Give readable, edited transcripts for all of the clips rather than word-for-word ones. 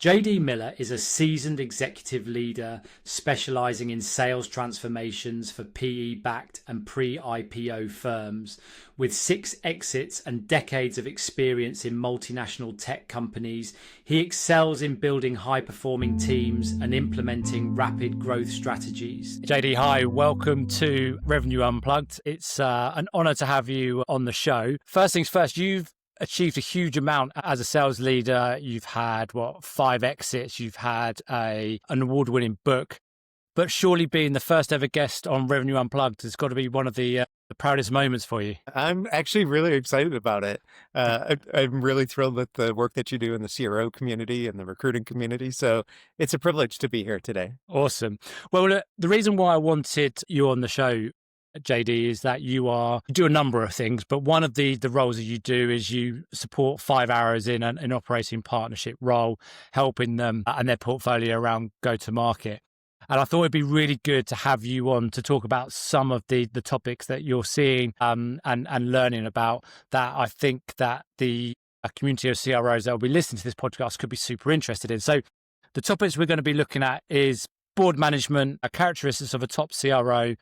JD Miller is a seasoned executive leader specializing in sales transformations for PE-backed and pre-IPO firms. With 6 exits and decades of experience in multinational tech companies, he excels in building high-performing teams and implementing rapid growth strategies. JD, hi, welcome to Revenue Unplugged. It's an honor to have you on the show. First things first, you've achieved a huge amount as a sales leader. You've had 5 exits, you've had an award-winning book, but surely being the first ever guest on Revenue Unplugged has got to be one of the proudest moments for you. I'm actually really excited about it. I'm really thrilled with the work that you do in the CRO community and the recruiting community. So it's a privilege to be here today. Awesome. Well, the reason why I wanted you on the show, JD, is that you do a number of things, but one of the roles that you do is you support 5 Arrows in an operating partnership role, helping them and their portfolio around go-to-market. And I thought it'd be really good to have you on to talk about some of the topics that you're seeing and learning about that. I think that the community of CROs that will be listening to this podcast could be super interested in. So the topics we're going to be looking at is board management, characteristics of a top CRO,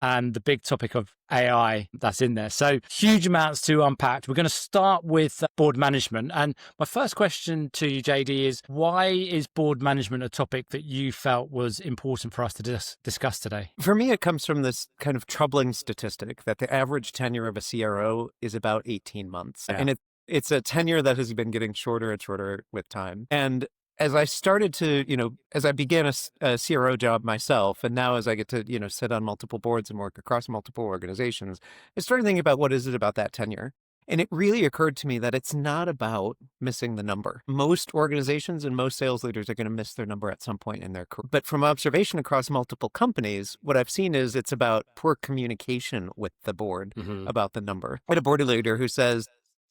and the big topic of AI that's in there. So huge amounts to unpack. We're going to start with board management. And my first question to you, JD, is why is board management a topic that you felt was important for us to discuss today? For me, it comes from this kind of troubling statistic that the average tenure of a CRO is about 18 months. Yeah. And it's a tenure that has been getting shorter and shorter with time. And as I started to, as I began a CRO job myself, and now as I get to, sit on multiple boards and work across multiple organizations, I started thinking about what is it about that tenure? And it really occurred to me that it's not about missing the number. Most organizations and most sales leaders are going to miss their number at some point in their career. But from observation across multiple companies, what I've seen is it's about poor communication with the board about the number. I had a board leader who says,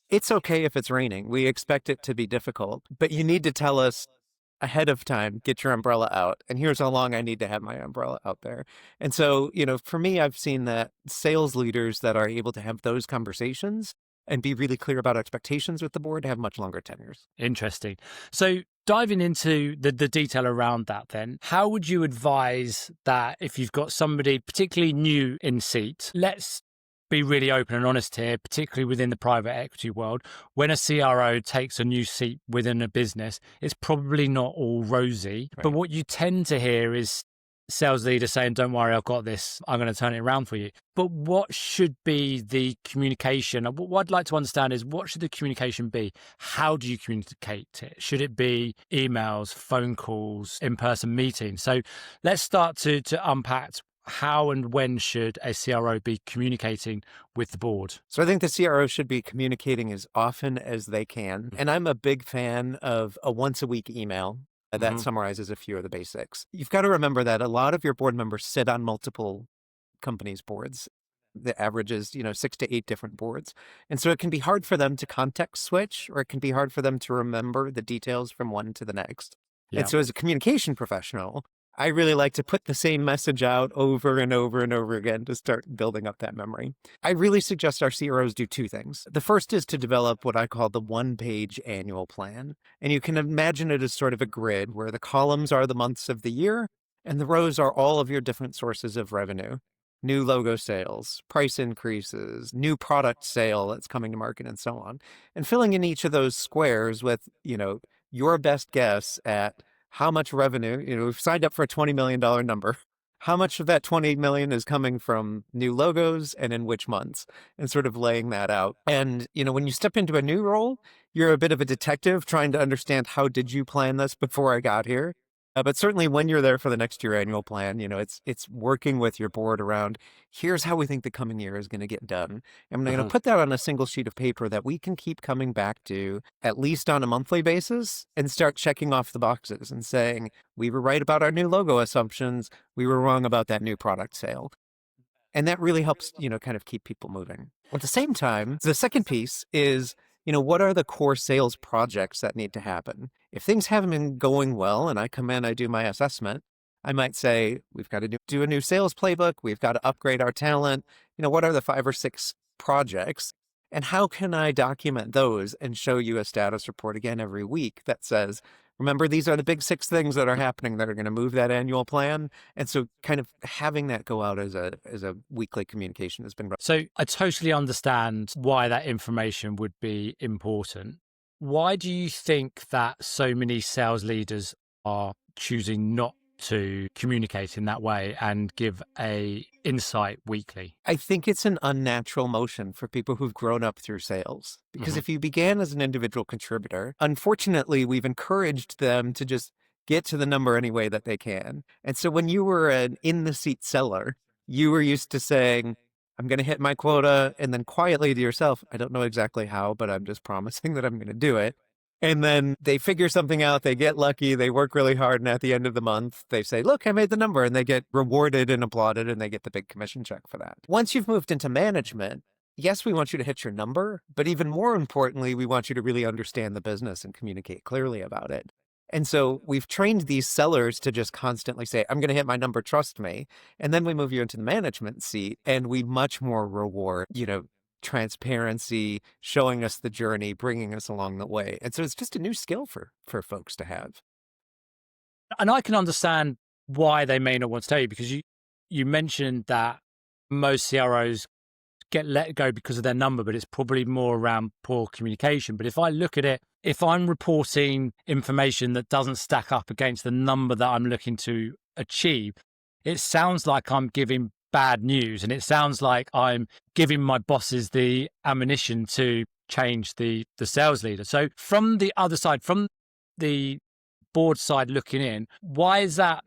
it's okay if it's raining. We expect it to be difficult, but you need to tell us ahead of time, get your umbrella out. And here's how long I need to have my umbrella out there. And so, for me, I've seen that sales leaders that are able to have those conversations and be really clear about expectations with the board have much longer tenures. Interesting. So diving into the detail around that then, how would you advise that if you've got somebody particularly new in seat, let's be really open and honest here, particularly within the private equity world, when a CRO takes a new seat within a business, it's probably not all rosy. Right. But what you tend to hear is sales leaders saying, don't worry, I've got this, I'm going to turn it around for you. But what should be the communication? What I'd like to understand is, what should the communication be? How do you communicate it? Should it be emails, phone calls, in-person meetings? So let's start to unpack how and when should a CRO be communicating with the board? So I think the CRO should be communicating as often as they can. And I'm a big fan of a once-a-week email that summarizes a few of the basics. You've got to remember that a lot of your board members sit on multiple companies' boards. The average is, 6 to 8 different boards. And so it can be hard for them to context switch, or it can be hard for them to remember the details from one to the next. Yeah. And so as a communication professional, I really like to put the same message out over and over and over again to start building up that memory. I really suggest our CROs do 2 things. The first is to develop what I call the 1-page annual plan. And you can imagine it as sort of a grid where the columns are the months of the year and the rows are all of your different sources of revenue. New logo sales, price increases, new product sale that's coming to market, and so on. And filling in each of those squares with, your best guess at how much revenue, we've signed up for a $20 million number. How much of that 20 million is coming from new logos and in which months, and sort of laying that out. And, when you step into a new role, you're a bit of a detective trying to understand, how did you plan this before I got here? But certainly when you're there for the next year annual plan, it's working with your board around, here's how we think the coming year is going to get done. And I'm going to put that on a single sheet of paper that we can keep coming back to at least on a monthly basis and start checking off the boxes and saying, we were right about our new logo assumptions. We were wrong about that new product sale. And that really helps, kind of keep people moving. At the same time, the second piece is, what are the core sales projects that need to happen? If things haven't been going well and I come in, I do my assessment, I might say, we've got to do a new sales playbook. We've got to upgrade our talent. What are the 5 or 6 projects? And how can I document those and show you a status report again every week that says, remember, these are the big 6 things that are happening that are going to move that annual plan. And so kind of having that go out as a weekly communication has been. So I totally understand why that information would be important. Why do you think that so many sales leaders are choosing not to communicate in that way and give a insight weekly? I think it's an unnatural motion for people who've grown up through sales. Because if you began as an individual contributor, unfortunately, we've encouraged them to just get to the number any way that they can. And so when you were an in-the-seat seller, you were used to saying, I'm going to hit my quota, and then quietly to yourself, I don't know exactly how, but I'm just promising that I'm going to do it. And then they figure something out, they get lucky, they work really hard, and at the end of the month, they say, look, I made the number, and they get rewarded and applauded, and they get the big commission check for that. Once you've moved into management, yes, we want you to hit your number, but even more importantly, we want you to really understand the business and communicate clearly about it. And so we've trained these sellers to just constantly say, I'm going to hit my number, trust me. And then we move you into the management seat, and we much more reward, transparency, showing us the journey, bringing us along the way. And so it's just a new skill for folks to have. And I can understand why they may not want to tell you, because you mentioned that most CROs get let go because of their number, but it's probably more around poor communication. But if I look at it, if I'm reporting information that doesn't stack up against the number that I'm looking to achieve, it sounds like I'm giving bad news, and it sounds like I'm giving my bosses the ammunition to change the sales leader. So from the other side, from the board side looking in, why is that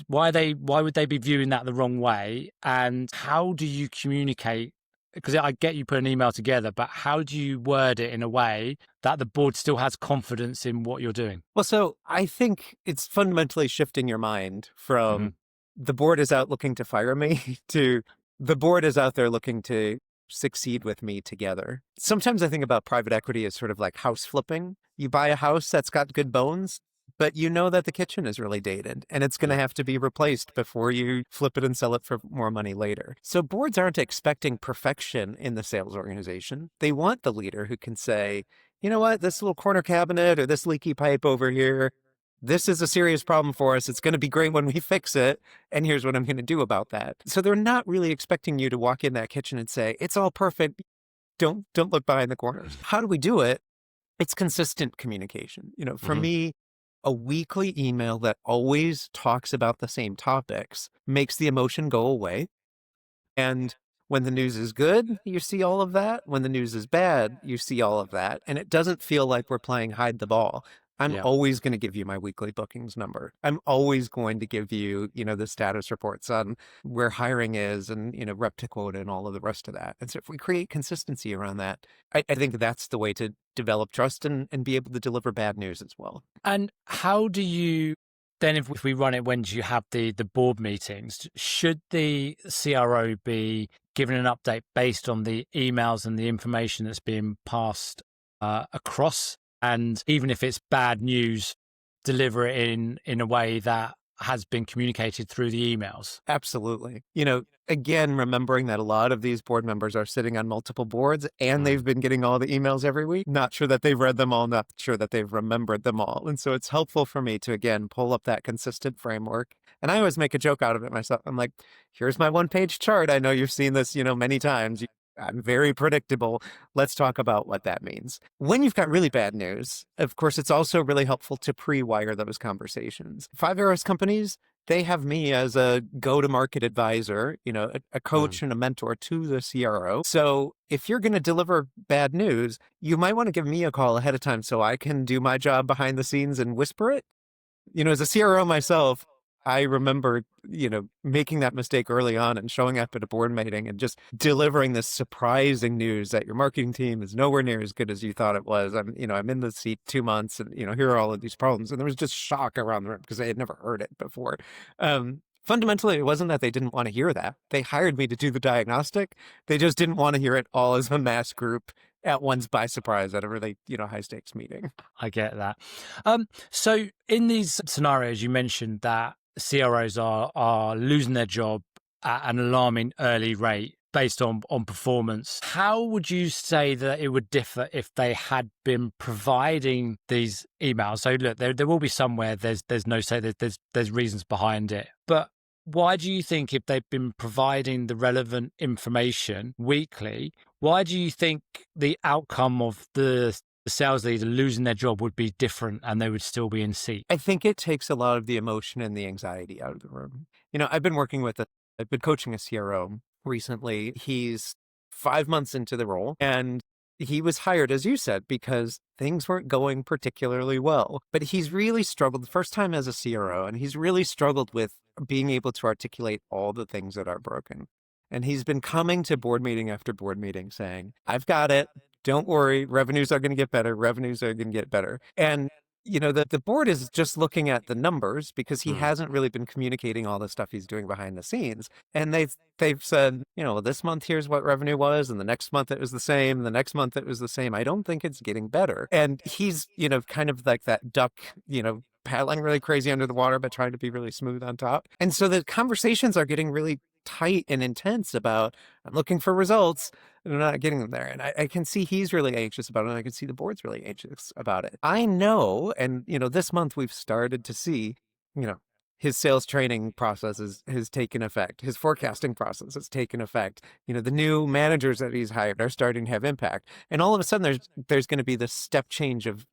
why would they be viewing that the wrong way? And how do you communicate? Because I get you put an email together, but how do you word it in a way that the board still has confidence in what you're doing? Well, so I think it's fundamentally shifting your mind from the board is out looking to fire me to the board is out there looking to succeed with me together. Sometimes I think about private equity as sort of like house flipping. You buy a house that's got good bones, but you know that the kitchen is really dated and it's going to have to be replaced before you flip it and sell it for more money later. So boards aren't expecting perfection in the sales organization. They want the leader who can say, you know what, this little corner cabinet or this leaky pipe over here, this is a serious problem for us. It's going to be great when we fix it. And here's what I'm going to do about that. So they're not really expecting you to walk in that kitchen and say, it's all perfect. Don't look behind the corners. How do we do it? It's consistent communication. For me, a weekly email that always talks about the same topics makes the emotion go away. And when the news is good, you see all of that. When the news is bad, you see all of that. And it doesn't feel like we're playing hide the ball. I'm always going to give you my weekly bookings number. I'm always going to give you, the status reports on where hiring is and, rep to quota and all of the rest of that. And so if we create consistency around that, I think that's the way to develop trust and be able to deliver bad news as well. And how do you then, if we run it when you have the board meetings, should the CRO be given an update based on the emails and the information that's being passed across? And even if it's bad news, deliver it in a way that has been communicated through the emails? Absolutely. Again, remembering that a lot of these board members are sitting on multiple boards and they've been getting all the emails every week. Not sure that they've read them all, not sure that they've remembered them all. And so it's helpful for me to, again, pull up that consistent framework. And I always make a joke out of it myself. I'm like, here's my 1-page chart. I know you've seen this, many times. I'm very predictable. Let's talk about what that means. When you've got really bad news, of course, it's also really helpful to pre-wire those conversations. 5-Arrows companies, they have me as a go-to-market advisor, a coach and a mentor to the CRO. So if you're going to deliver bad news, you might want to give me a call ahead of time so I can do my job behind the scenes and whisper it. As a CRO myself, I remember, making that mistake early on and showing up at a board meeting and just delivering this surprising news that your marketing team is nowhere near as good as you thought it was. I'm in the seat 2 months and, here are all of these problems. And there was just shock around the room because they had never heard it before. Fundamentally, it wasn't that they didn't want to hear that. They hired me to do the diagnostic. They just didn't want to hear it all as a mass group at once by surprise at a really, high stakes meeting. I get that. So in these scenarios, you mentioned that CROs are losing their job at an alarming early rate based on performance. How would you say that it would differ if they had been providing these emails? So look, there will be somewhere there's no say, there's reasons behind it. But why do you think if they've been providing the relevant information weekly, why do you think the outcome of the sales leader losing their job would be different and they would still be in seat? I think it takes a lot of the emotion and the anxiety out of the room. I've been coaching a CRO recently. He's 5 months into the role, and he was hired, as you said, because things weren't going particularly well. But he's really struggled the first time as a CRO, and he's really struggled with being able to articulate all the things that are broken. And he's been coming to board meeting after board meeting saying, I've got it. Don't worry. Revenues are going to get better. Revenues are going to get better. And the board is just looking at the numbers because he hasn't really been communicating all the stuff he's doing behind the scenes. And they've said, this month here's what revenue was, and the next month it was the same, and the next month it was the same. I don't think it's getting better. And he's, kind of like that duck, paddling really crazy under the water, but trying to be really smooth on top. And so the conversations are getting really tight and intense about, I'm looking for results, and I'm not getting them there. And I can see he's really anxious about it, and I can see the board's really anxious about it. I know, and, this month we've started to see, his sales training process has taken effect. His forecasting process has taken effect. The new managers that he's hired are starting to have impact. And all of a sudden there's going to be this step change of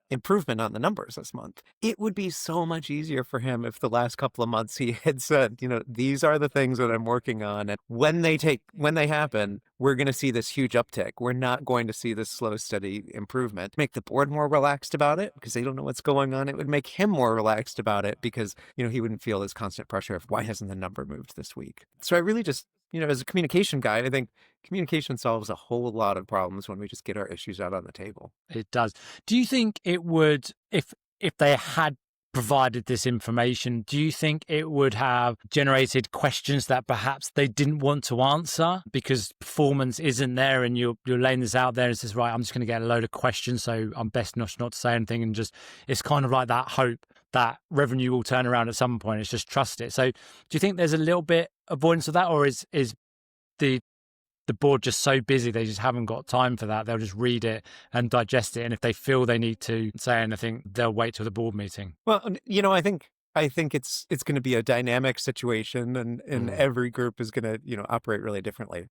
improvement on the numbers this month. It would be so much easier for him if the last couple of months he had said, these are the things that I'm working on. And when they happen, we're going to see this huge uptick. We're not going to see this slow, steady improvement. Make the board more relaxed about it because they don't know what's going on. It would make him more relaxed about it because, he wouldn't feel this constant pressure of why hasn't the number moved this week? So I really just, as a communication guy, I think communication solves a whole lot of problems when we just get our issues out on the table. It does. Do you think it would, if they had provided this information, do you think it would have generated questions that perhaps they didn't want to answer because performance isn't there, and you're laying this out there and says, right, I'm just going to get a load of questions, so I'm best not to say anything, and just, it's kind of like that hope that revenue will turn around at some point. It's just trust it. So do you think there's a little bit avoidance of that, or is the board just so busy they just haven't got time for that? They'll just read it and digest it, and if they feel they need to say anything, they'll wait till the board meeting? Well, I think it's going to be a dynamic situation, and every group is going to operate really differently.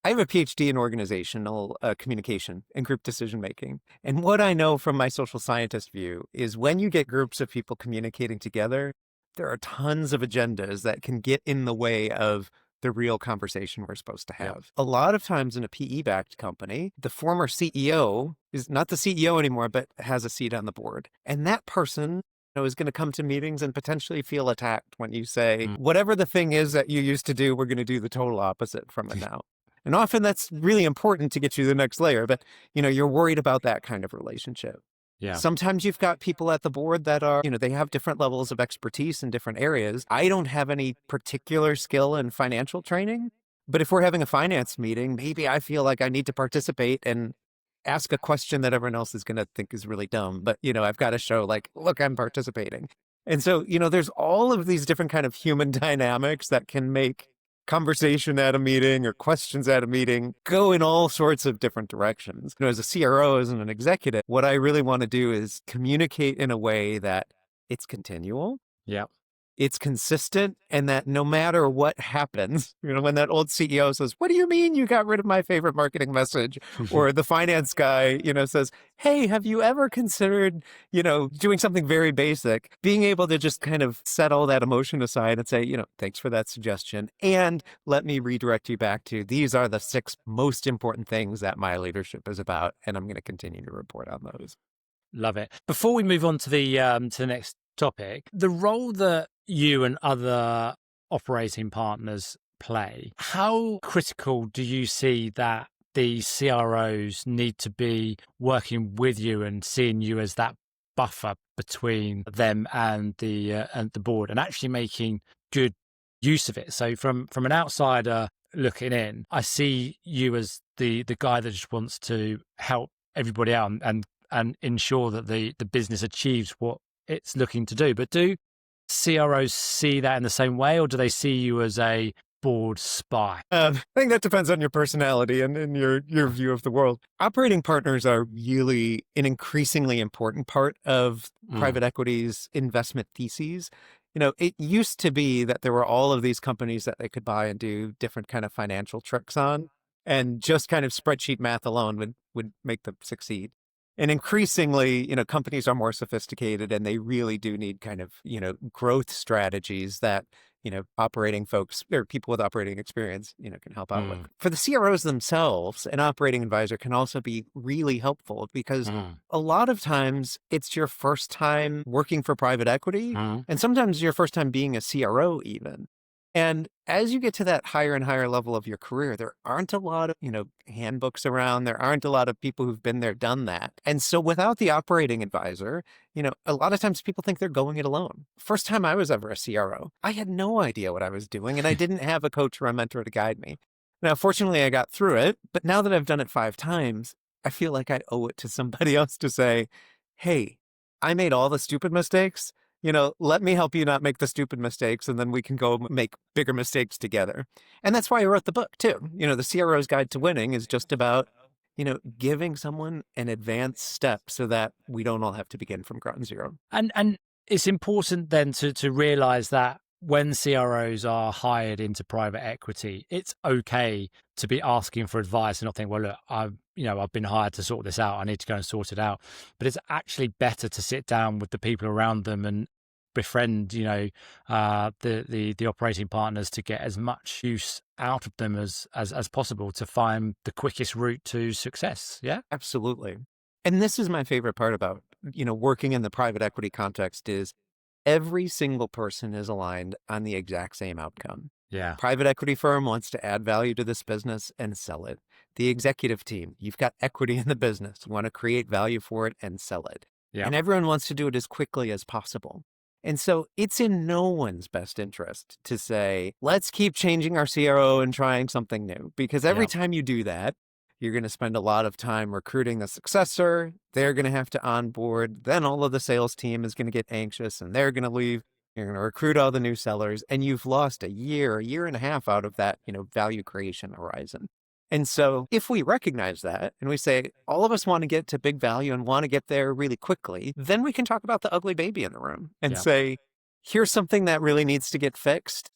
I have a PhD in organizational communication and group decision making. And what I know from my social scientist view is when you get groups of people communicating together, there are tons of agendas that can get in the way of the real conversation we're supposed to have. Yep. A lot of times in a PE-backed company, the former CEO is not the CEO anymore, but has a seat on the board. And that person is going to come to meetings and potentially feel attacked when you say, whatever the thing is that you used to do, we're going to do the total opposite from it now. And often that's really important to get you to the next layer, but you're worried about that kind of relationship. Yeah. Sometimes you've got people at the board that are, they have different levels of expertise in different areas. I don't have any particular skill in financial training, but if we're having a finance meeting, maybe I feel like I need to participate and ask a question that everyone else is going to think is really dumb. But, I've got to show like, look, I'm participating. And so, there's all of these different kind of human dynamics that can make conversation at a meeting or questions at a meeting go in all sorts of different directions. As a CRO, as an executive, what I really want to do is communicate in a way that it's continual. Yeah. It's consistent, and that no matter what happens, when that old CEO says, what do you mean you got rid of my favorite marketing message? Or the finance guy, says, hey, have you ever considered, doing something very basic, being able to just kind of set all that emotion aside and say, thanks for that suggestion. And let me redirect you back to, these are the 6 most important things that my leadership is about. And I'm going to continue to report on those. Love it. Before we move on to the next topic, the role that you and other operating partners play, how critical do you see that the CROs need to be working with you and seeing you as that buffer between them and the board, and actually making good use of it? So from an outsider looking in, I see you as the guy that just wants to help everybody out and ensure that the business achieves what it's looking to do. But do CROs see that in the same way, or do they see you as a board spy? I think that depends on your personality and your view of the world. Operating partners are really an increasingly important part of private equity's investment theses. It used to be that there were all of these companies that they could buy and do different kind of financial tricks on, and just kind of spreadsheet math alone would make them succeed. And increasingly, companies are more sophisticated and they really do need kind of, growth strategies that, operating folks or people with operating experience, can help out with. For the CROs themselves, an operating advisor can also be really helpful because a lot of times it's your first time working for private equity and sometimes your first time being a CRO even. And as you get to that higher and higher level of your career, there aren't a lot of, handbooks around. There aren't a lot of people who've been there, done that. And so without the operating advisor, a lot of times people think they're going it alone. First time I was ever a CRO, I had no idea what I was doing and I didn't have a coach or a mentor to guide me. Now, fortunately, I got through it. But now that I've done it 5 times, I feel like I owe it to somebody else to say, hey, I made all the stupid mistakes. Let me help you not make the stupid mistakes, and then we can go make bigger mistakes together. And that's why I wrote the book, too. The CRO's Guide to Winning is just about, giving someone an advanced step so that we don't all have to begin from ground zero. And it's important then to realize that when CROs are hired into private equity, it's okay to be asking for advice and not think, well, look, I've been hired to sort this out. I need to go and sort it out. But it's actually better to sit down with the people around them and befriend, the operating partners to get as much use out of them as possible to find the quickest route to success. Yeah, absolutely. And this is my favorite part about, working in the private equity context is every single person is aligned on the exact same outcome. Yeah. Private equity firm wants to add value to this business and sell it. The executive team, you've got equity in the business, want to create value for it and sell it. Yeah. And everyone wants to do it as quickly as possible. And so it's in no one's best interest to say, let's keep changing our CRO and trying something new. Because every time you do that, you're going to spend a lot of time recruiting the successor. They're going to have to onboard. Then all of the sales team is going to get anxious and they're going to leave. You're going to recruit all the new sellers and you've lost a year and a half out of that, value creation horizon. And so if we recognize that and we say, all of us want to get to big value and want to get there really quickly, then we can talk about the ugly baby in the room and say, here's something that really needs to get fixed.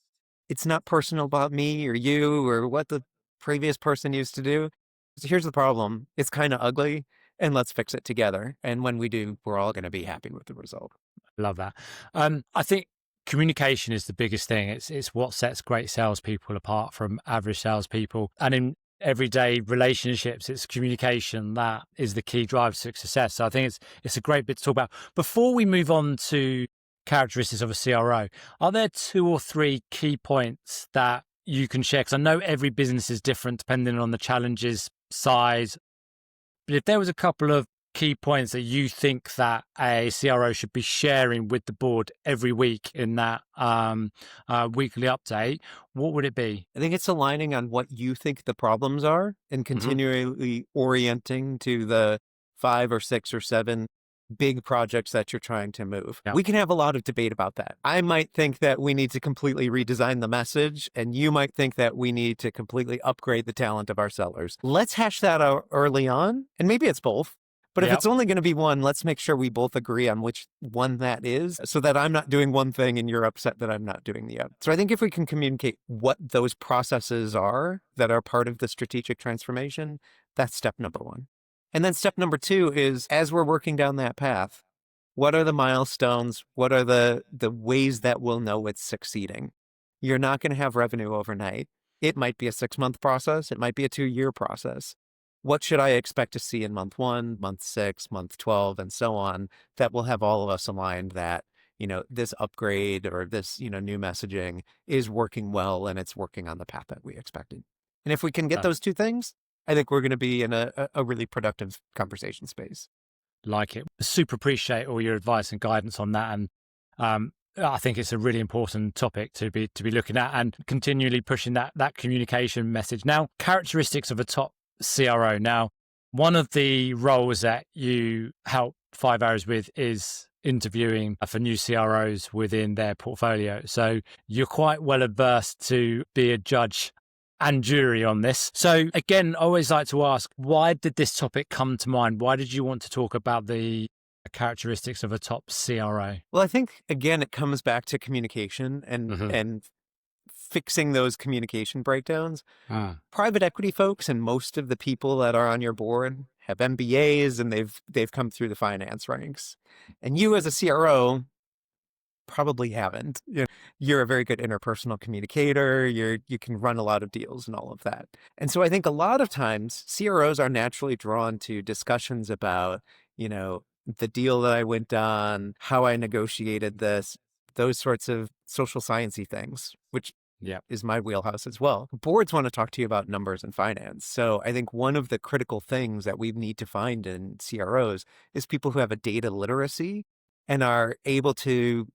It's not personal about me or you or what the previous person used to do. So here's the problem. It's kind of ugly and let's fix it together. And when we do, we're all going to be happy with the result. Love that. I think communication is the biggest thing. It's what sets great salespeople apart from average salespeople. And in everyday relationships, it's communication that is the key drive to success. So I think it's a great bit to talk about. Before we move on to characteristics of a CRO, are there 2 or 3 key points that you can share? Because I know every business is different depending on the challenges, size. But if there was a couple of key points that you think that a CRO should be sharing with the board every week in that weekly update, what would it be? I think it's aligning on what you think the problems are and continually orienting to the 5 or 6 or 7 big projects that you're trying to move. Yeah. We can have a lot of debate about that. I might think that we need to completely redesign the message, and you might think that we need to completely upgrade the talent of our sellers. Let's hash that out early on, and maybe it's both. But if it's only going to be one, let's make sure we both agree on which one that is so that I'm not doing one thing and you're upset that I'm not doing the other. So I think if we can communicate what those processes are that are part of the strategic transformation, that's step number 1. And then step number 2 is, as we're working down that path, what are the milestones? What are the ways that we'll know it's succeeding? You're not going to have revenue overnight. It might be a 6-month process. It might be a 2-year process. What should I expect to see in month 1, month 6, month 12, and so on, that will have all of us aligned that, this upgrade or this, new messaging is working well and it's working on the path that we expected. And if we can get those 2 things, I think we're going to be in a really productive conversation space. Like it. Super appreciate all your advice and guidance on that. And I think it's a really important topic to be looking at and continually pushing that communication message. Now, characteristics of a top CRO. Now, one of the roles that you help 5 Arrows with is interviewing for new CROs within their portfolio. So you're quite well averse to be a judge and jury on this. So again, I always like to ask, why did this topic come to mind? Why did you want to talk about the characteristics of a top CRO? Well, I think, again, it comes back to communication and fixing those communication breakdowns. Private equity folks and most of the people that are on your board have MBAs and they've come through the finance ranks. And you as a CRO probably haven't. You're a very good interpersonal communicator. You can run a lot of deals and all of that. And so I think a lot of times CROs are naturally drawn to discussions about, the deal that I went on, how I negotiated this, those sorts of social sciencey things, which is my wheelhouse as well. Boards want to talk to you about numbers and finance. So I think one of the critical things that we need to find in CROs is people who have a data literacy and are able to,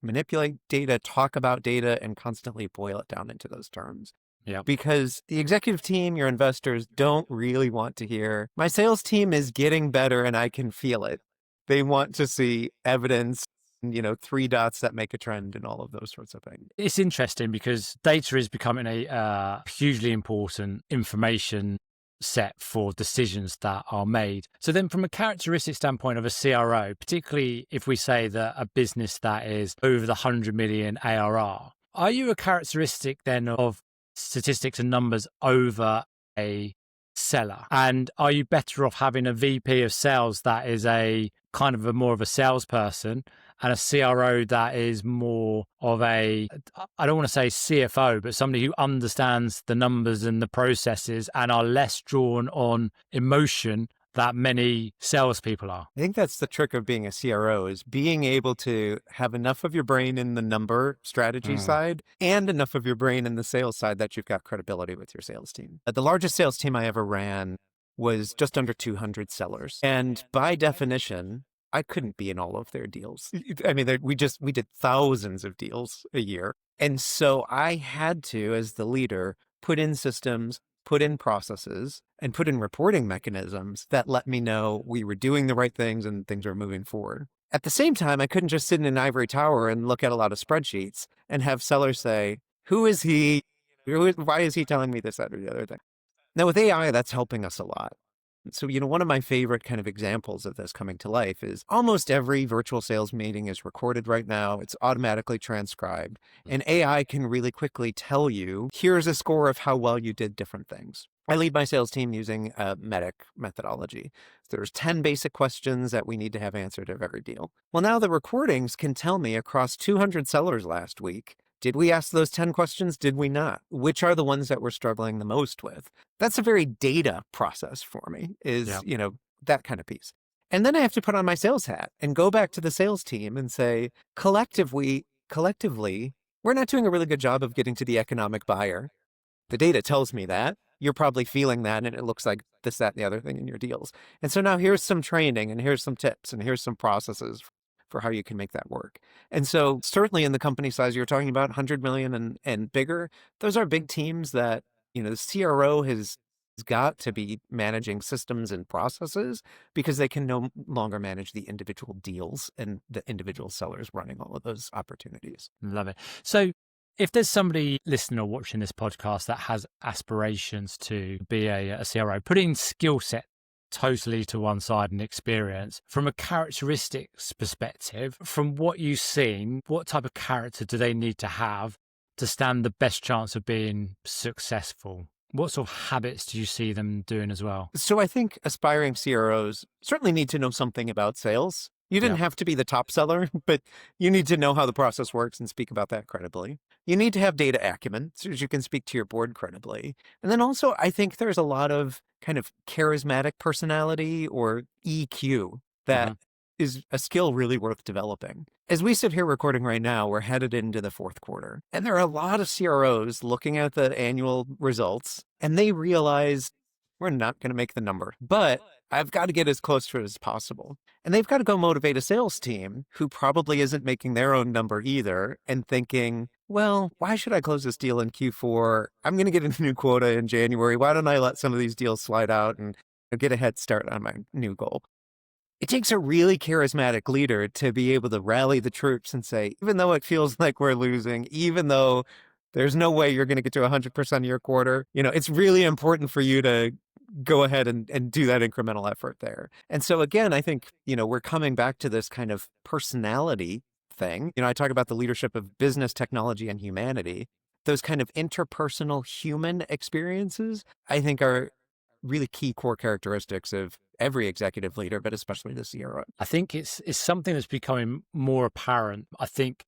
manipulate data, talk about data, and constantly boil it down into those terms. Yeah. Because the executive team, your investors, don't really want to hear, my sales team is getting better and I can feel it. They want to see evidence, 3 dots that make a trend and all of those sorts of things. It's interesting because data is becoming a hugely important information set for decisions that are made. So then from a characteristic standpoint of a CRO, particularly if we say that a business that is over the 100 million ARR, are you a characteristic then of statistics and numbers over a seller? And are you better off having a VP of sales that is a kind of more of a salesperson and a CRO that is more of I don't want to say CFO, but somebody who understands the numbers and the processes and are less drawn on emotion that many salespeople are? I think that's the trick of being a CRO, is being able to have enough of your brain in the number strategy side and enough of your brain in the sales side that you've got credibility with your sales team. The largest sales team I ever ran was just under 200 sellers. And by definition, I couldn't be in all of their deals. I mean, we did thousands of deals a year. And so I had to, as the leader, put in systems, put in processes, and put in reporting mechanisms that let me know we were doing the right things and things were moving forward. At the same time, I couldn't just sit in an ivory tower and look at a lot of spreadsheets and have sellers say, who is he? Why is he telling me this, that, or the other thing? Now, with AI, that's helping us a lot. So, one of my favorite kind of examples of this coming to life is almost every virtual sales meeting is recorded right now. It's automatically transcribed. And AI can really quickly tell you, here's a score of how well you did different things. I lead my sales team using a MEDDIC methodology. There's 10 basic questions that we need to have answered of every deal. Well, now the recordings can tell me across 200 sellers last week, did we ask those 10 questions? Did we not? Which are the ones that we're struggling the most with? That's a very data process for me, is, that kind of piece. And then I have to put on my sales hat and go back to the sales team and say, collectively, we're not doing a really good job of getting to the economic buyer. The data tells me that. You're probably feeling that, and it looks like this, that, and the other thing in your deals. And so now here's some training, and here's some tips, and here's some processes for how you can make that work. And so certainly in the company size you're talking about, 100 million and bigger, those are big teams that, the CRO has got to be managing systems and processes because they can no longer manage the individual deals and the individual sellers running all of those opportunities. Love it. So if there's somebody listening or watching this podcast that has aspirations to be a CRO, putting skill set totally to one side and experience, from a characteristics perspective, from what you've seen, what type of character do they need to have to stand the best chance of being successful? What sort of habits do you see them doing as well? So I think aspiring CROs certainly need to know something about sales. You didn't have to be the top seller, but you need to know how the process works and speak about that credibly. You need to have data acumen so that you can speak to your board credibly. And then also, I think there's a lot of kind of charismatic personality or EQ that is a skill really worth developing. As we sit here recording right now, we're headed into the fourth quarter. And there are a lot of CROs looking at the annual results, and they realize we're not going to make the number, but I've got to get as close to it as possible. And they've got to go motivate a sales team who probably isn't making their own number either and thinking, well, why should I close this deal in Q4? I'm going to get a new quota in January. Why don't I let some of these deals slide out and get a head start on my new goal? It takes a really charismatic leader to be able to rally the troops and say, even though it feels like we're losing, even though there's no way you're going to get to 100% of your quarter, it's really important for you to go ahead and do that incremental effort there. And so again, I think, we're coming back to this kind of personality thing. I talk about the leadership of business, technology, and humanity. Those kind of interpersonal human experiences, I think, are really key core characteristics of every executive leader, but especially the CRO. I think it's something that's becoming more apparent. I think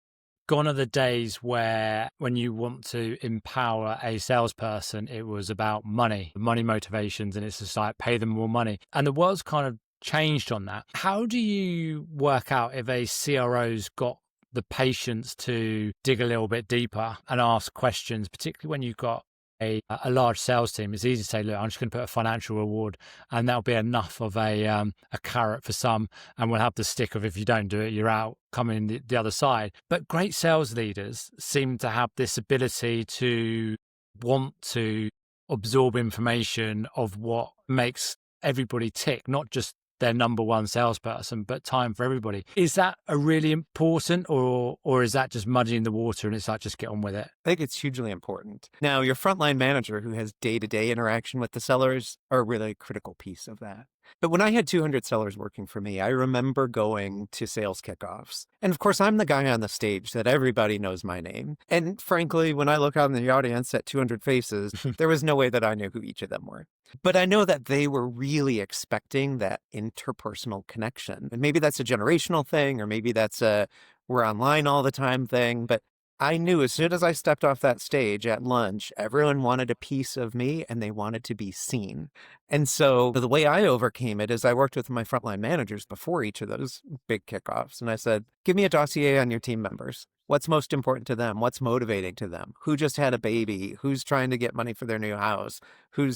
gone are the days where when you want to empower a salesperson, it was about money motivations, and it's just like pay them more money. And the world's kind of changed on that. How do you work out if a CRO's got the patience to dig a little bit deeper and ask questions, particularly when you've got a large sales team? It's easy to say, look, I'm just going to put a financial reward and that'll be enough of a carrot for some, and we'll have the stick of, if you don't do it, you're out, coming the other side. But great sales leaders seem to have this ability to want to absorb information of what makes everybody tick, not just their number one salesperson, but time for everybody. Is that a really important, or is that just muddying the water and it's like, just get on with it? I think it's hugely important. Now, your frontline manager who has day-to-day interaction with the sellers are a really critical piece of that. But when I had 200 sellers working for me, I remember going to sales kickoffs. And of course, I'm the guy on the stage that everybody knows my name. And frankly, when I look out in the audience at 200 faces, there was no way that I knew who each of them were. But I know that they were really expecting that interpersonal connection. And maybe that's a generational thing, or maybe that's a we're online all the time thing. But I knew as soon as I stepped off that stage at lunch, everyone wanted a piece of me and they wanted to be seen. And so the way I overcame it is I worked with my frontline managers before each of those big kickoffs. And I said, give me a dossier on your team members. What's most important to them? What's motivating to them? Who just had a baby? Who's trying to get money for their new house? Who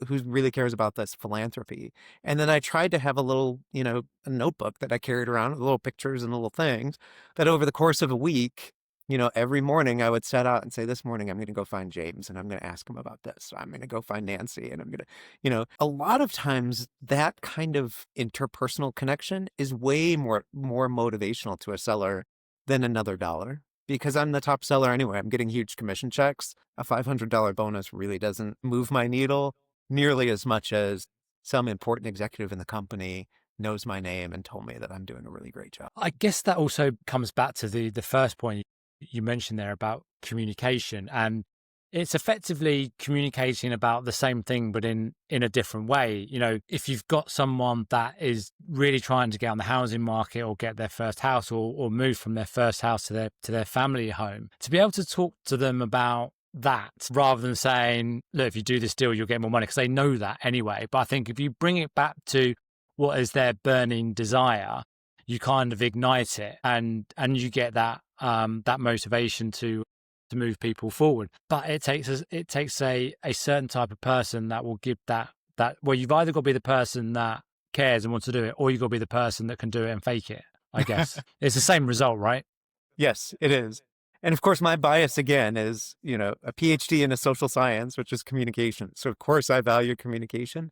really cares about this philanthropy? And then I tried to have a little, a notebook that I carried around with little pictures and little things that over the course of a week, every morning I would set out and say, this morning I'm going to go find James and I'm going to ask him about this. So I'm going to go find Nancy and I'm going to, a lot of times that kind of interpersonal connection is way more motivational to a seller than another dollar, because I'm the top seller anyway. I'm getting huge commission checks. A $500 bonus really doesn't move my needle nearly as much as some important executive in the company knows my name and told me that I'm doing a really great job. I guess that also comes back to the first point you mentioned there about communication, and it's effectively communicating about the same thing but in a different way. If you've got someone that is really trying to get on the housing market or get their first house or move from their first house to their family home, to be able to talk to them about that rather than saying, look, if you do this deal you'll get more money, because they know that anyway. But I think if you bring it back to what is their burning desire, you kind of ignite it and you get that motivation to move people forward. But it takes a certain type of person that will give that well, you've either got to be the person that cares and wants to do it, or you've got to be the person that can do it and fake it, I guess. It's the same result, right? Yes, it is. And of course, my bias again is, a PhD in a social science, which is communication. So of course I value communication.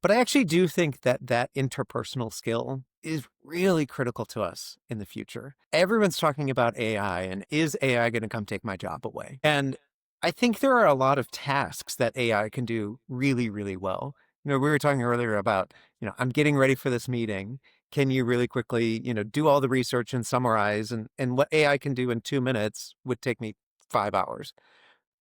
But I actually do think that interpersonal skill is really critical to us in the future. Everyone's talking about AI and is AI going to come take my job away? And I think there are a lot of tasks that AI can do really, really well. We were talking earlier about, I'm getting ready for this meeting. Can you really quickly, do all the research and summarize? And what AI can do in 2 minutes would take me 5 hours.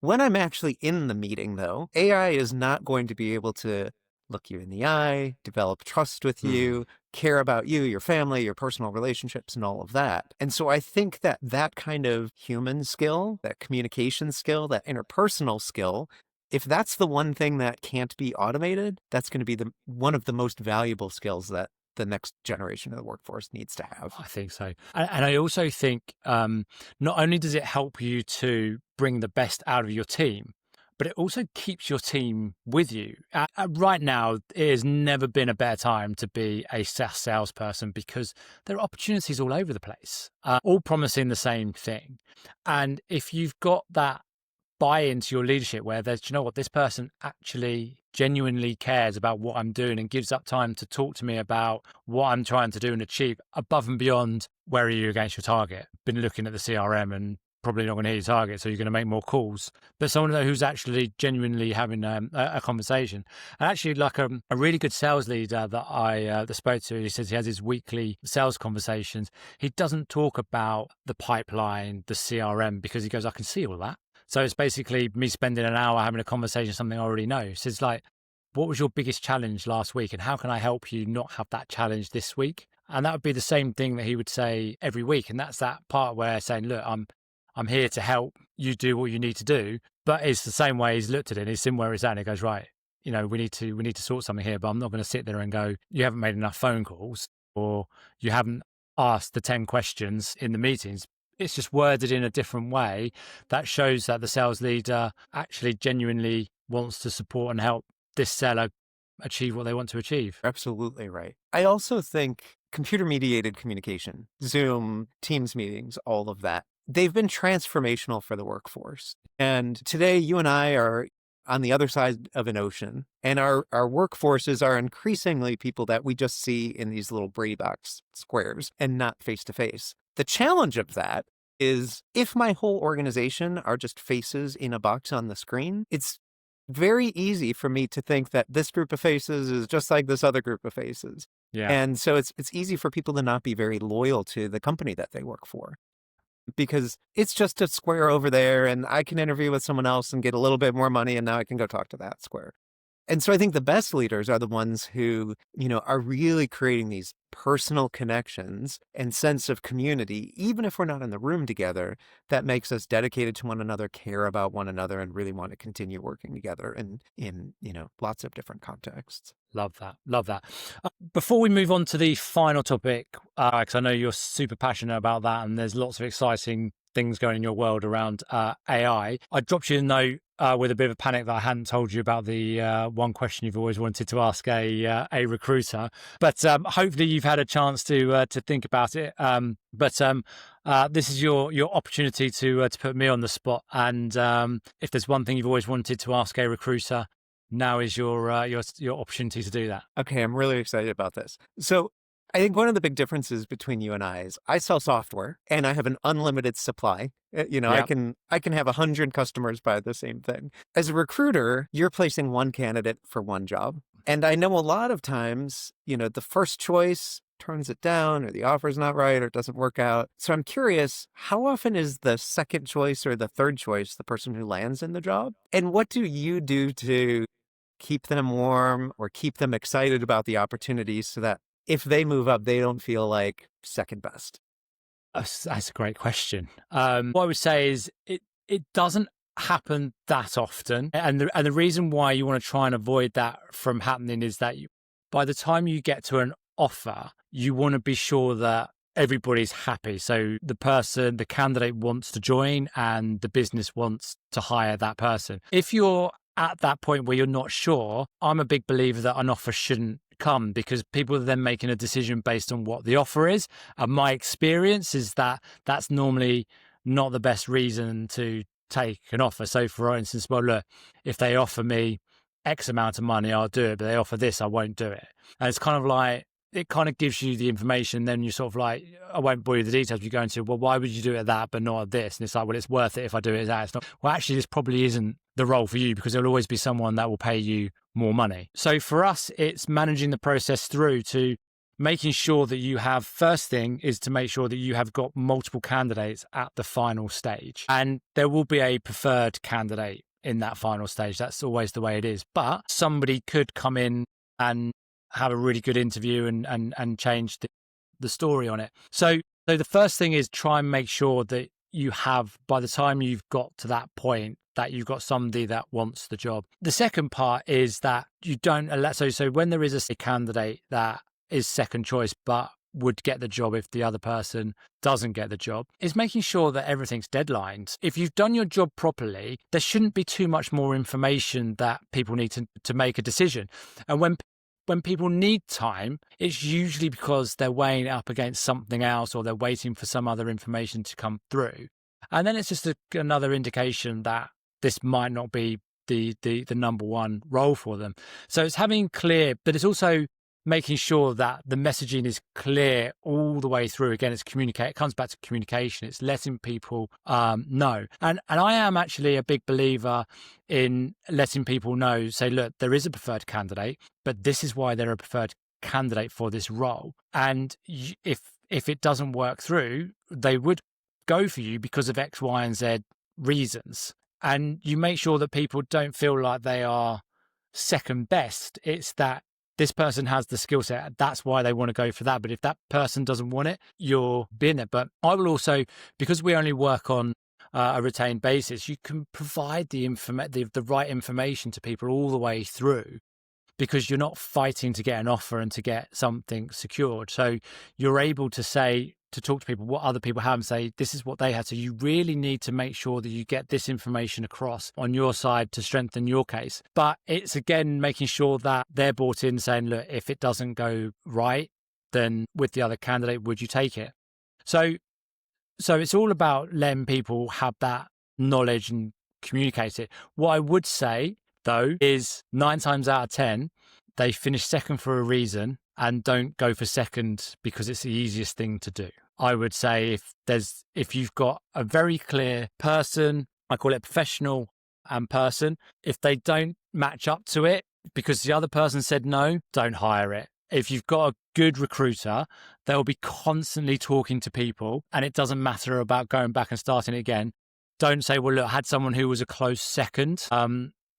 When I'm actually in the meeting, though, AI is not going to be able to look you in the eye, develop trust with you, care about you, your family, your personal relationships, and all of that. And so I think that kind of human skill, that communication skill, that interpersonal skill, if that's the one thing that can't be automated, that's going to be one of the most valuable skills that the next generation of the workforce needs to have. I think so. And I also think not only does it help you to bring the best out of your team, but it also keeps your team with you. Right now, it has never been a better time to be a SaaS salesperson, because there are opportunities all over the place, all promising the same thing. And if you've got that buy into your leadership where there's, you know what, this person actually genuinely cares about what I'm doing and gives up time to talk to me about what I'm trying to do and achieve above and beyond where are you against your target. Been looking at the CRM and probably not going to hit your target, so you're going to make more calls. But someone who's actually genuinely having a conversation. And actually, like a really good sales leader that I spoke to, he says he has his weekly sales conversations. He doesn't talk about the pipeline, the CRM, because he goes, I can see all that. So it's basically me spending an hour having a conversation, something I already know. So it's like, what was your biggest challenge last week? And how can I help you not have that challenge this week? And that would be the same thing that he would say every week. And that's that part where saying, look, I'm here to help you do what you need to do. But it's the same way he's looked at it. He's seen where it's at and he goes, right, you know, we need to sort something here, but I'm not going to sit there and go, you haven't made enough phone calls or you haven't asked the 10 questions in the meetings. It's just worded in a different way that shows that the sales leader actually genuinely wants to support and help this seller achieve what they want to achieve. Absolutely right. I also think computer-mediated communication, Zoom, Teams meetings, all of that, they've been transformational for the workforce. And today, you and I are on the other side of an ocean, and our workforces are increasingly people that we just see in these little Brady box squares and not face-to-face. The challenge of that is if my whole organization are just faces in a box on the screen, it's very easy for me to think that this group of faces is just like this other group of faces. Yeah. And so it's easy for people to not be very loyal to the company that they work for because it's just a square over there and I can interview with someone else and get a little bit more money and now I can go talk to that square. And so I think the best leaders are the ones who, you know, are really creating these personal connections and sense of community, even if we're not in the room together, that makes us dedicated to one another, care about one another, and really want to continue working together in you know, lots of different contexts. Love that. Love that. Before we move on to the final topic, because I know you're super passionate about that and there's lots of exciting things going in your world around AI, I dropped you a note with a bit of a panic that I hadn't told you about the one question you've always wanted to ask a recruiter. But hopefully you've had a chance to think about it. But this is your opportunity to put me on the spot. And if there's one thing you've always wanted to ask a recruiter, now is your opportunity to do that. Okay, I'm really excited about this. So I think one of the big differences between you and I is I sell software and I have an unlimited supply. You know, Yep. I can have 100 customers buy the same thing. As a recruiter, you're placing one candidate for one job. And I know a lot of times, you know, the first choice turns it down or the offer's not right or it doesn't work out. So I'm curious, how often is the second choice or the third choice the person who lands in the job? And what do you do to keep them warm or keep them excited about the opportunities so that if they move up, they don't feel like second best? That's a great question. What I would say is it doesn't happen that often. And the reason why you want to try and avoid that from happening is that by the time you get to an offer, you want to be sure that everybody's happy. So the candidate wants to join and the business wants to hire that person. If you're at that point where you're not sure, I'm a big believer that an offer shouldn't come because people are then making a decision based on what the offer is. And my experience is that that's normally not the best reason to take an offer. So for instance, well, look, if they offer me X amount of money, I'll do it, but they offer this, I won't do it. And it's kind of like, it kind of gives you the information. Then you sort of like, I won't bore you the details. You go into, well, why would you do it at that, but not at this? And it's like, well, it's worth it if I do it at that. It's not, well, actually, this probably isn't the role for you because there'll always be someone that will pay you more money. So for us, it's managing the process through to making sure that you have, first thing is to make sure that you have got multiple candidates at the final stage. And there will be a preferred candidate in that final stage. That's always the way it is. But somebody could come in and have a really good interview and change the story on it. So the first thing is try and make sure that you have, by the time you've got to that point, that you've got somebody that wants the job. The second part is that you don't let, so when there is a candidate that is second choice, but would get the job if the other person doesn't get the job, is making sure that everything's deadlined. If you've done your job properly, there shouldn't be too much more information that people need to make a decision. And when people need time, it's usually because they're weighing it up against something else or they're waiting for some other information to come through. And then it's just another indication that this might not be the number one role for them. So it's having clear, but it's also making sure that the messaging is clear all the way through. Again, it comes back to communication. It's letting people know. And I am actually a big believer in letting people know, say, look, there is a preferred candidate, but this is why they're a preferred candidate for this role. And if it doesn't work through, they would go for you because of X, Y, and Z reasons. And you make sure that people don't feel like they are second best. It's that this person has the skill set. That's why they want to go for that. But if that person doesn't want it, you're being it. But I will also, because we only work on a retained basis, you can provide the right information to people all the way through, because you're not fighting to get an offer and to get something secured. So you're able to talk to people what other people have and say, this is what they had. So you really need to make sure that you get this information across on your side to strengthen your case. But it's, again, making sure that they're bought in, saying, look, if it doesn't go right, then with the other candidate, would you take it? So it's all about letting people have that knowledge and communicate it. What I would say, though, is 9 times out of 10, they finish second for a reason and don't go for second because it's the easiest thing to do. I would say if you've got a very clear person, I call it professional and person, if they don't match up to it because the other person said no, don't hire it. If you've got a good recruiter, they'll be constantly talking to people, and it doesn't matter about going back and starting it again. Don't say, well, look, I had someone who was a close second.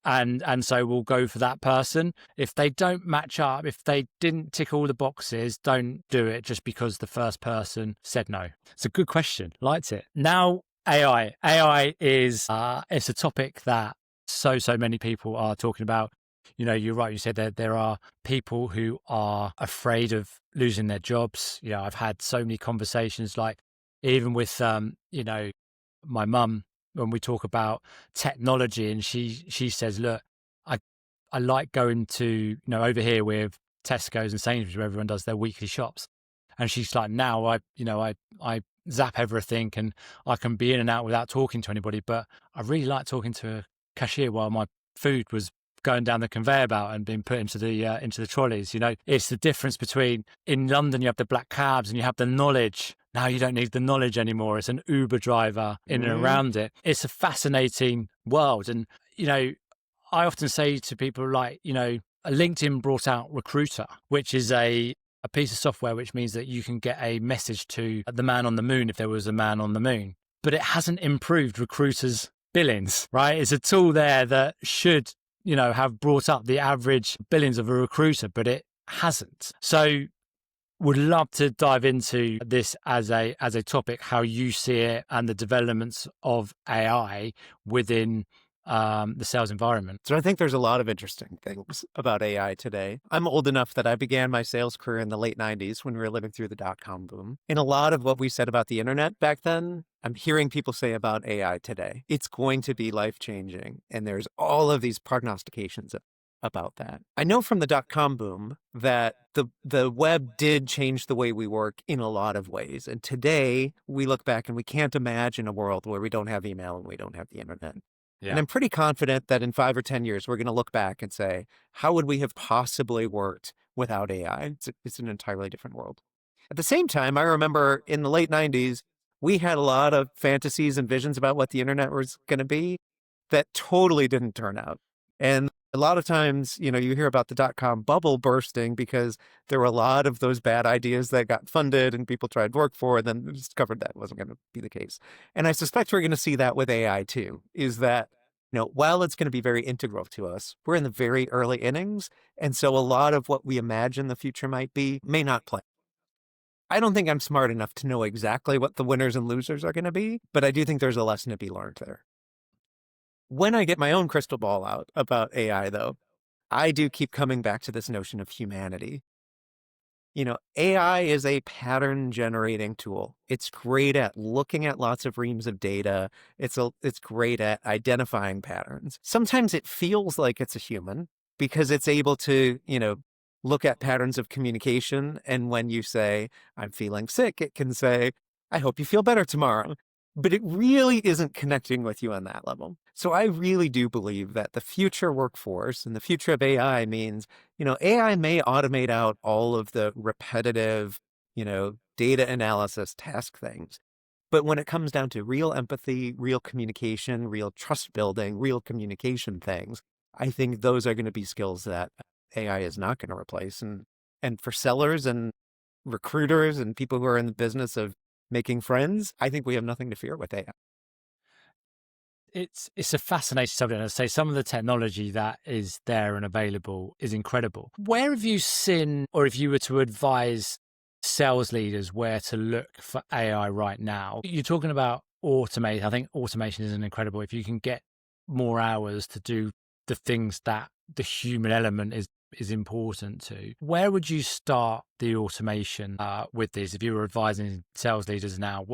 And so we'll go for that person. If they don't match up, if they didn't tick all the boxes, don't do it just because the first person said no. It's a good question. Liked it. Now, AI. AI is it's a topic that so many people are talking about. You know, you're right. You said that there are people who are afraid of losing their jobs. You know, I've had so many conversations, like even with my mum, when we talk about technology, and she says, look, I like going to, over here with Tesco's and Sainsbury's, where everyone does their weekly shops. And she's like, now I zap everything and I can be in and out without talking to anybody. But I really like talking to a cashier while my food was going down the conveyor belt and being put into the trolleys. It's the difference between, in London, you have the black cabs and you have the knowledge. Now you don't need the knowledge anymore. It's an Uber driver in and around it. It's a fascinating world. And, I often say to people, like, LinkedIn brought out Recruiter, which is a piece of software which means that you can get a message to the man on the moon if there was a man on the moon. But it hasn't improved recruiters' billings, right? It's a tool there that should, have brought up the average billings of a recruiter, but it hasn't. So would love to dive into this as a topic, how you see it and the developments of AI within the sales environment. So I think there's a lot of interesting things about AI today. I'm old enough that I began my sales career in the late 90s when we were living through the dot-com boom. And a lot of what we said about the internet back then, I'm hearing people say about AI today. It's going to be life-changing. And there's all of these prognostications about that. I know from the dot-com boom that the web did change the way we work in a lot of ways. And today we look back and we can't imagine a world where we don't have email and we don't have the internet. Yeah. And I'm pretty confident that in 5 or 10 years, we're going to look back and say, how would we have possibly worked without AI? It's an entirely different world. At the same time, I remember in the late 90s, we had a lot of fantasies and visions about what the internet was going to be that totally didn't turn out. And a lot of times, you hear about the dot-com bubble bursting because there were a lot of those bad ideas that got funded and people tried to work for, and then discovered that wasn't going to be the case. And I suspect we're going to see that with AI too, is that, while it's going to be very integral to us, we're in the very early innings. And so a lot of what we imagine the future might be may not play. I don't think I'm smart enough to know exactly what the winners and losers are going to be, but I do think there's a lesson to be learned there. When I get my own crystal ball out about AI, though, I do keep coming back to this notion of humanity. AI is a pattern generating tool. It's great at looking at lots of reams of data. It's great at identifying patterns. Sometimes it feels like it's a human because it's able to, look at patterns of communication. And when you say, I'm feeling sick, it can say, I hope you feel better tomorrow. but it really isn't connecting with you on that level. So I really do believe that the future workforce and the future of AI means, AI may automate out all of the repetitive, data analysis task things. But when it comes down to real empathy, real communication, real trust building, real communication things, I think those are going to be skills that AI is not going to replace. And for sellers and recruiters and people who are in the business of making friends, I think we have nothing to fear with AI. It's a fascinating subject. I'd say some of the technology that is there and available is incredible. Where have you seen, or if you were to advise sales leaders where to look for AI right now? You're talking about automate. I think automation is incredible. If you can get more hours to do the things that the human element is important to, where would you start the automation with this? If you were advising sales leaders now,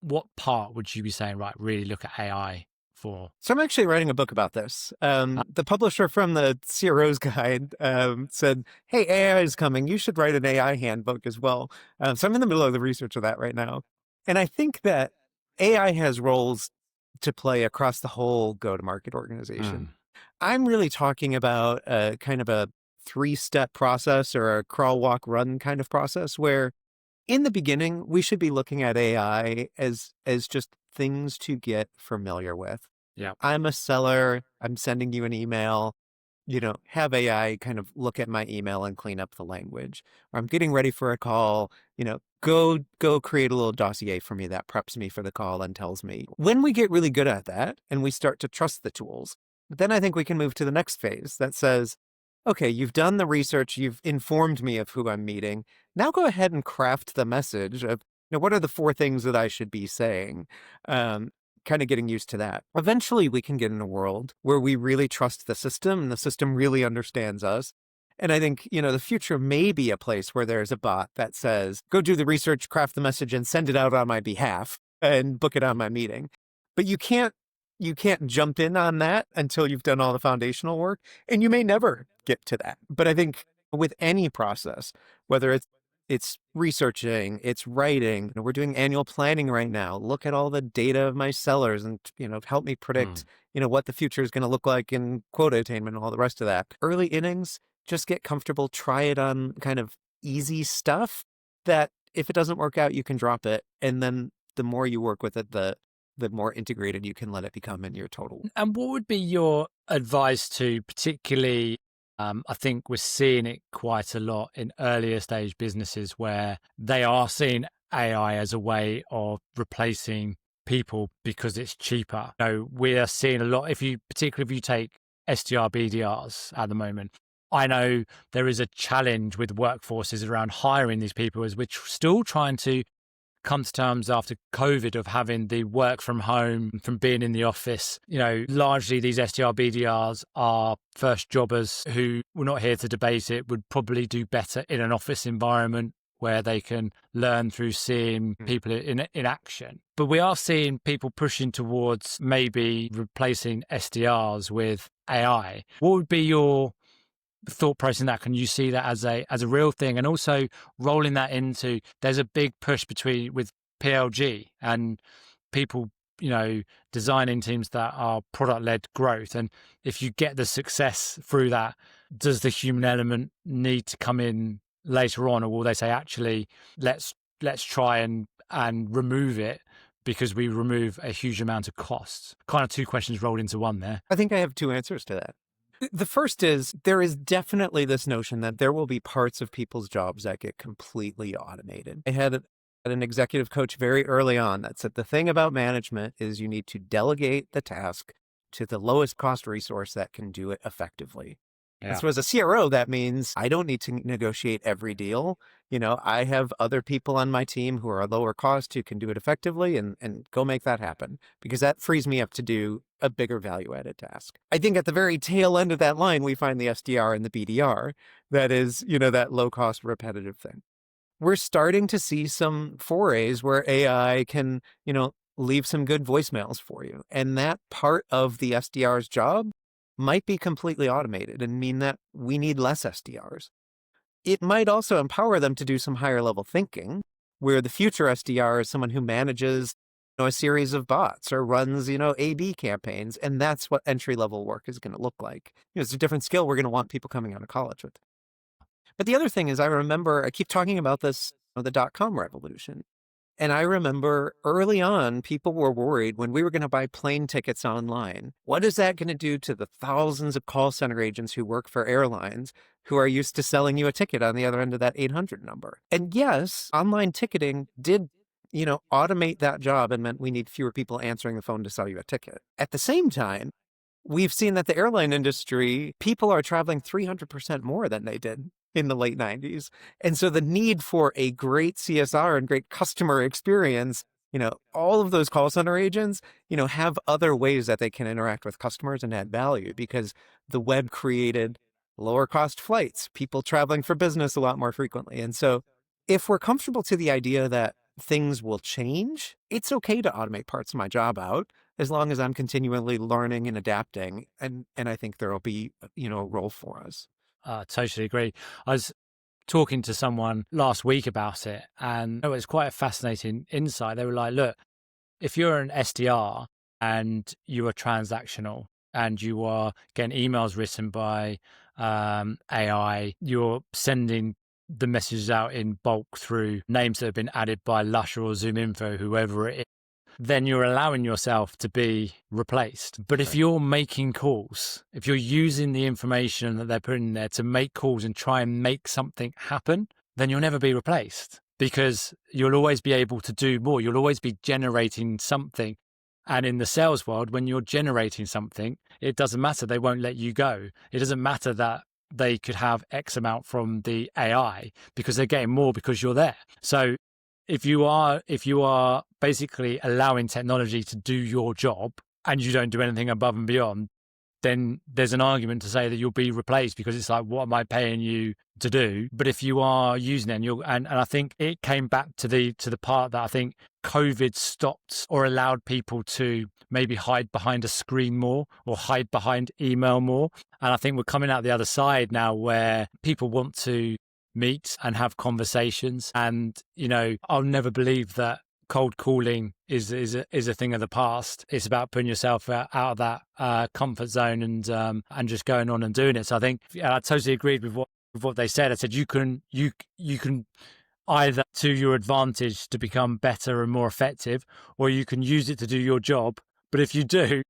what part would you be saying, right, really look at AI for? So I'm actually writing a book about this. The publisher from the CRO's guide said, hey, AI is coming. You should write an AI handbook as well. So I'm in the middle of the research of that right now. And I think that AI has roles to play across the whole go-to-market organization. I'm really talking about a kind of a 3-step process or a crawl, walk, run kind of process where in the beginning, we should be looking at AI as just things to get familiar with. Yeah. I'm a seller. I'm sending you an email. Have AI kind of look at my email and clean up the language. Or I'm getting ready for a call. Go create a little dossier for me that preps me for the call and tells me. When we get really good at that and we start to trust the tools, then I think we can move to the next phase that says, okay, you've done the research. You've informed me of who I'm meeting. Now go ahead and craft the message of, what are the 4 things that I should be saying? Kind of getting used to that. Eventually, we can get in a world where we really trust the system and the system really understands us. And I think, the future may be a place where there's a bot that says, go do the research, craft the message, and send it out on my behalf and book it on my meeting. But you can't jump in on that until you've done all the foundational work, and you may never get to that. But I think with any process, whether it's researching, it's writing, we're doing annual planning right now. Look at all the data of my sellers and, help me predict, what the future is going to look like in quota attainment and all the rest of that. Early innings, just get comfortable, try it on kind of easy stuff that if it doesn't work out, you can drop it. And then the more you work with it, the more integrated you can let it become in your total. And what would be your advice to particularly, I think we're seeing it quite a lot in earlier stage businesses where they are seeing AI as a way of replacing people because it's cheaper. We are seeing a lot, particularly if you take SDR, BDRs at the moment. I know there is a challenge with workforces around hiring these people as we're still trying to come to terms after COVID of having the work from home, from being in the office. Largely these SDR, BDRs are first jobbers who, we're not here to debate it, would probably do better in an office environment where they can learn through seeing people in action. But we are seeing people pushing towards maybe replacing SDRs with AI. What would be your thought process in that? Can you see that as a real thing? And also rolling that into, there's a big push with PLG and people, designing teams that are product-led growth. And if you get the success through that, does the human element need to come in later on, or will they say, actually, let's try and remove it because we remove a huge amount of costs? Kind of 2 questions rolled into one there. I think I have 2 answers to that. The first is there is definitely this notion that there will be parts of people's jobs that get completely automated. I had an executive coach very early on that said the thing about management is you need to delegate the task to the lowest cost resource that can do it effectively. Yeah. So as a CRO, that means I don't need to negotiate every deal. I have other people on my team who are lower cost who can do it effectively and go make that happen, because that frees me up to do a bigger value-added task. I think at the very tail end of that line, we find the SDR and the BDR. That is, that low-cost repetitive thing. We're starting to see some forays where AI can, leave some good voicemails for you. And that part of the SDR's job might be completely automated and mean that we need less SDRs. It might also empower them to do some higher level thinking, where the future SDR is someone who manages a series of bots or runs, A/B campaigns. And that's what entry-level work is going to look like. It's a different skill we're going to want people coming out of college with. But the other thing is, I keep talking about this, the dot-com revolution. And I remember early on, people were worried when we were going to buy plane tickets online. What is that going to do to the thousands of call center agents who work for airlines who are used to selling you a ticket on the other end of that 800 number? And yes, online ticketing did, automate that job and meant we need fewer people answering the phone to sell you a ticket. At the same time, we've seen that the airline industry, people are traveling 300% more than they did in the late 90s. And so the need for a great CSR and great customer experience, all of those call center agents, have other ways that they can interact with customers and add value because the web created lower cost flights, people traveling for business a lot more frequently. And so if we're comfortable to the idea that things will change, it's okay to automate parts of my job out as long as I'm continually learning and adapting. And I think there'll be, a role for us. Totally agree. I was talking to someone last week about it, and it was quite a fascinating insight. They were like, look, if you're an SDR and you are transactional and you are getting emails written by AI, you're sending the messages out in bulk through names that have been added by Lusher or ZoomInfo, whoever it is, then you're allowing yourself to be replaced. But if you're making calls, if you're using the information that they're putting in there to make calls and try and make something happen, then you'll never be replaced because you'll always be able to do more. You'll always be generating something. And in the sales world, when you're generating something, it doesn't matter. They won't let you go. It doesn't matter that they could have X amount from the AI because they're getting more because you're there. So if you are basically allowing technology to do your job and you don't do anything above and beyond, then there's an argument to say that you'll be replaced because it's like, what am I paying you to do? But if you are using it and I think it came back to the part that I think COVID stopped or allowed people to maybe hide behind a screen more or hide behind email more. And I think we're coming out the other side now where people want to meet and have conversations. And, I'll never believe that cold calling is a thing of the past. It's about putting yourself out of that comfort zone and just going on and doing it. So I think I totally agreed with what they said. I said you can either to your advantage to become better and more effective, or you can use it to do your job. But if you do,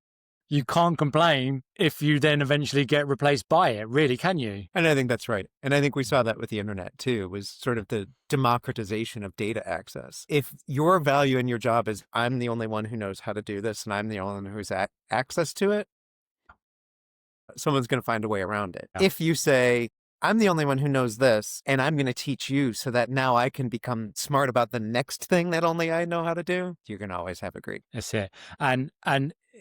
you can't complain if you then eventually get replaced by it, really, can you? And I think that's right. And I think we saw that with the internet too, was sort of the democratization of data access. If your value in your job is I'm the only one who knows how to do this and I'm the only one who's access to it, someone's going to find a way around it. Yeah. If you say, I'm the only one who knows this and I'm going to teach you so that now I can become smart about the next thing that only I know how to do, you're going to always have a great. That's it. And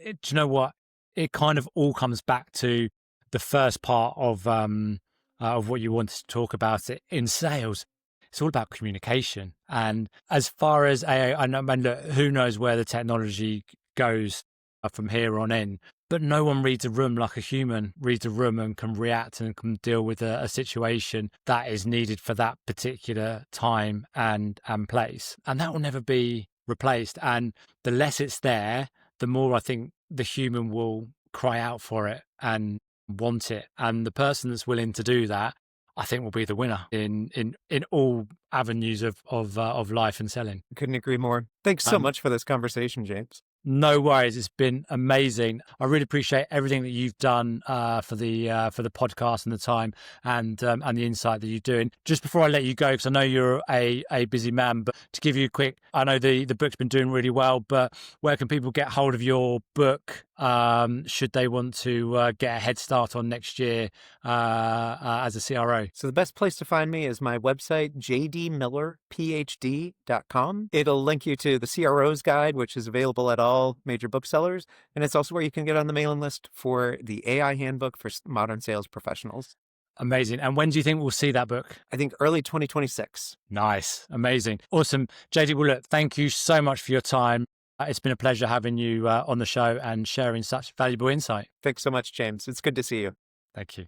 do you know what? It kind of all comes back to the first part of what you wanted to talk about it in sales. It's all about communication. And as far as AI, I know, look, who knows where the technology goes from here on in, but no one reads a room like a human reads a room and can react and can deal with a situation that is needed for that particular time and place. And that will never be replaced. And the less it's there, the more I think the human will cry out for it and want it. And the person that's willing to do that, I think, will be the winner in all avenues of life and selling. Couldn't agree more. Thanks so much for this conversation, James. No worries. It's been amazing. I really appreciate everything that you've done for the podcast and the time and the insight that you're doing. Just before I let you go, because I know you're a busy man, but to give you a quick, I know the book's been doing really well, but where can people get hold of your book should they want to get a head start on next year as a CRO? So the best place to find me is my website, jdmillerphd.com. It'll link you to the CRO's guide, which is available at all major booksellers. And it's also where you can get on the mailing list for the AI handbook for modern sales professionals. Amazing. And when do you think we'll see that book? I think early 2026. Nice. Amazing. Awesome. JD, well, look, thank you so much for your time. It's been a pleasure having you on the show and sharing such valuable insight. Thanks so much, James. It's good to see you. Thank you.